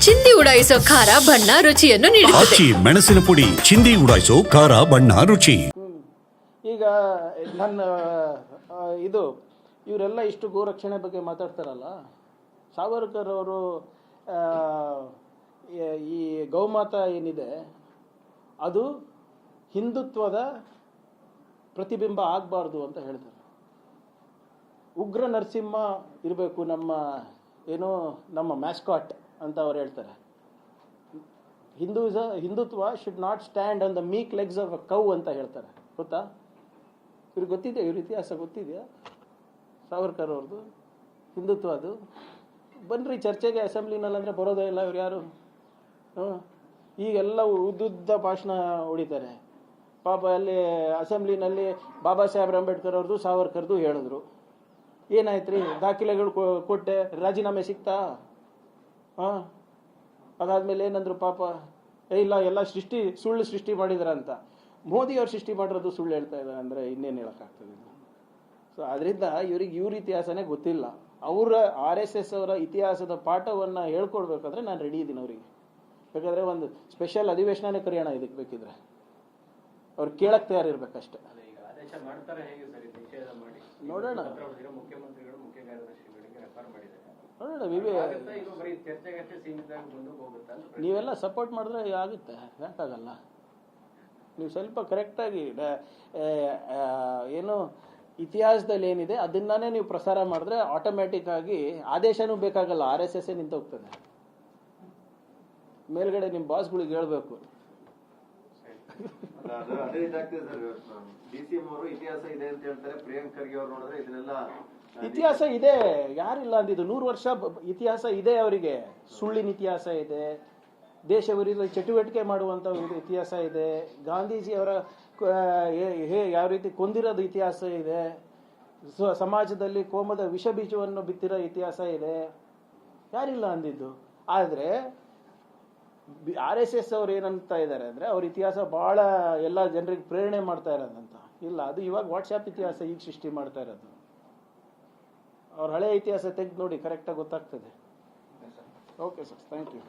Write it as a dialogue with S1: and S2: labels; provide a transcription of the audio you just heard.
S1: ಚಿಂದಿ ಉಡಾಯಿಸೋ ಖಾರ ಬಣ್ಣ ರುಚಿಯನ್ನು ನೀಡುತ್ತದೆ.
S2: ಆಚಿ ಮೆಣಸಿನ ಪುಡಿ ಚಿಂದಿ ಉಡಾಯಿಸೋ ಖಾರ ಬಣ್ಣ ರುಚಿ.
S3: ಈಗ ನನ್ನ ಇದು ಇವರೆಲ್ಲ ಇಷ್ಟು ಗೋರಕ್ಷಣೆ ಬಗ್ಗೆ ಮಾತಾಡ್ತಾರಲ್ಲ, ಸಾವರ್ಕರ್ ಅವರು ಈ ಗೌಮಾತಾ ಏನಿದೆ ಅದು ಹಿಂದುತ್ವದ ಪ್ರತಿಬಿಂಬ ಆಗಬಾರ್ದು ಅಂತ ಹೇಳ್ತಾರೆ. ಉಗ್ರ ನರಸಿಂಹ ಇರಬೇಕು ನಮ್ಮ ಮ್ಯಾಸ್ಕಾಟ್ ಅಂತ ಅವ್ರು ಹೇಳ್ತಾರೆ. Hindutva should not stand on the ಮೀಕ್ legs of a cow ಅಂತ ಹೇಳ್ತಾರೆ. ಗೊತ್ತಾ? ಇವ್ರಿಗೆ ಗೊತ್ತಿದೆ, ಇವ್ರ ಇತಿಹಾಸ ಗೊತ್ತಿದೆಯಾ ಸಾವರ್ಕರ್ ಅವ್ರದ್ದು ಹಿಂದುತ್ವ? ಅದು ಬನ್ನಿರಿ ಚರ್ಚೆಗೆ ಅಸೆಂಬ್ಲಿನಲ್ಲಿ ಅಂದರೆ ಬರೋದೇ ಇಲ್ಲ ಇವ್ರು ಯಾರು. ಈಗೆಲ್ಲ ಉದ್ದುದ್ದ ಭಾಷಣ ಹೊಡಿತಾರೆ. ಪಾಪ ಅಲ್ಲಿ ಅಸೆಂಬ್ಲಿನಲ್ಲಿ ಬಾಬಾ ಸಾಹೇಬ್ ಅಂಬೇಡ್ಕರ್ ಅವ್ರದ್ದು ಸಾವರ್ಕರ್ದು ಹೇಳಿದ್ರು. ಏನಾಯ್ತು ರೀ, ದಾಖಲೆಗಳು ಕೊಟ್ಟೆ, ರಾಜೀನಾಮೆ ಸಿಗ್ತಾ? ಅದಾದ್ಮೇಲೆ ಏನಂದ್ರು ಪಾಪ, ಇಲ್ಲ ಎಲ್ಲ ಸುಳ್ಳು ಸೃಷ್ಟಿ ಮಾಡಿದಾರ ಅಂತ. ಮೋದಿ ಅವ್ರು ಸೃಷ್ಟಿ ಮಾಡಿರೋದು ಸುಳ್ಳು ಹೇಳ್ತಾ ಇದ್ದಾರೆ ಅಂದರೆ ಇನ್ನೇನು ಹೇಳೋಕ್ಕಾಗ್ತದೆ? ಸೊ ಅದರಿಂದ ಇವ್ರ ಇತಿಹಾಸನೇ ಗೊತ್ತಿಲ್ಲ. ಅವರ RSS ಅವರ ಇತಿಹಾಸದ ಪಾಠವನ್ನು ಹೇಳ್ಕೊಡ್ಬೇಕಾದ್ರೆ ನಾನು ರೆಡಿ ಇದ್ದೀನಿ ಅವರಿಗೆ. ಬೇಕಾದ್ರೆ ಒಂದು ಸ್ಪೆಷಲ್ ಅಧಿವೇಶನನೇ ಕರೆಯೋಣ ಇದಕ್ಕೆ, ಬೇಕಿದ್ರೆ ಅವ್ರು ಕೇಳಕ್ಕೆ ತಯಾರಿರ್ಬೇಕಷ್ಟೆ. ನೋಡೋಣ ನೋಡೋಣ. ನೀವೆಲ್ಲ ಸಪೋರ್ಟ್ ಮಾಡಿದ್ರೆ ಆಗುತ್ತೆ, ಯಾಕಾಗಲ್ಲ? ನೀವು ಸ್ವಲ್ಪ ಕರೆಕ್ಟಾಗಿ ಏನು ಇತಿಹಾಸದಲ್ಲಿ ಏನಿದೆ ಅದನ್ನೇ ನೀವು ಪ್ರಸಾರ ಮಾಡಿದ್ರೆ ಆಟೋಮ್ಯಾಟಿಕ್ ಆಗಿ ಆದೇಶನೂ ಬೇಕಾಗಲ್ಲ, RSS ನಿಂತೋಗ್ತದೆ. ಮೇಲ್ಗಡೆ ನಿಮ್ಮ ಬಾಸ್ಗಳಿಗೆ ಹೇಳ್ಬೇಕು. ಇತಿಹಾಸ ಇದೆ, ಯಾರಿಲ್ಲ ಅಂದಿದ್ದು. 100 ವರ್ಷ ಇತಿಹಾಸ ಇದೆ ಅವರಿಗೆ. ಸುಳ್ಳಿನ ಇತಿಹಾಸ ಇದೆ, ದೇಶ ವಿರೋಧ ಚಟುವಟಿಕೆ ಮಾಡುವಂತ ಇತಿಹಾಸ ಇದೆ, ಗಾಂಧೀಜಿ ಅವರ ಯಾವ ರೀತಿ ಕೊಂದಿರೋದು ಇತಿಹಾಸ ಇದೆ, ಸಮಾಜದಲ್ಲಿ ಕೋಮದ ವಿಷ ಬೀಜವನ್ನು ಬಿತ್ತಿರೋ ಇತಿಹಾಸ ಇದೆ. ಯಾರಿಲ್ಲ ಅಂದಿದ್ದು. ಆದ್ರೆ RSS ಅವ್ರು ಏನಂತ ಇದ್ದಾರೆ ಅಂದ್ರೆ ಅವ್ರ ಇತಿಹಾಸ ಬಹಳ ಎಲ್ಲ ಜನರಿಗೆ ಪ್ರೇರಣೆ ಮಾಡ್ತಾ ಇರೋದಂತ. ಇಲ್ಲ, ಅದು ಇವಾಗ ವಾಟ್ಸ್ಆ್ಯಪ್ ಇತಿಹಾಸ ಈಗ ಸೃಷ್ಟಿ ಮಾಡ್ತಾ ಇರೋದು. ಅವ್ರ ಹಳೆ ಇತಿಹಾಸ ತೆಗೆದು ನೋಡಿ, ಕರೆಕ್ಟಾಗಿ ಗೊತ್ತಾಗ್ತದೆ. Okay sir, thank you.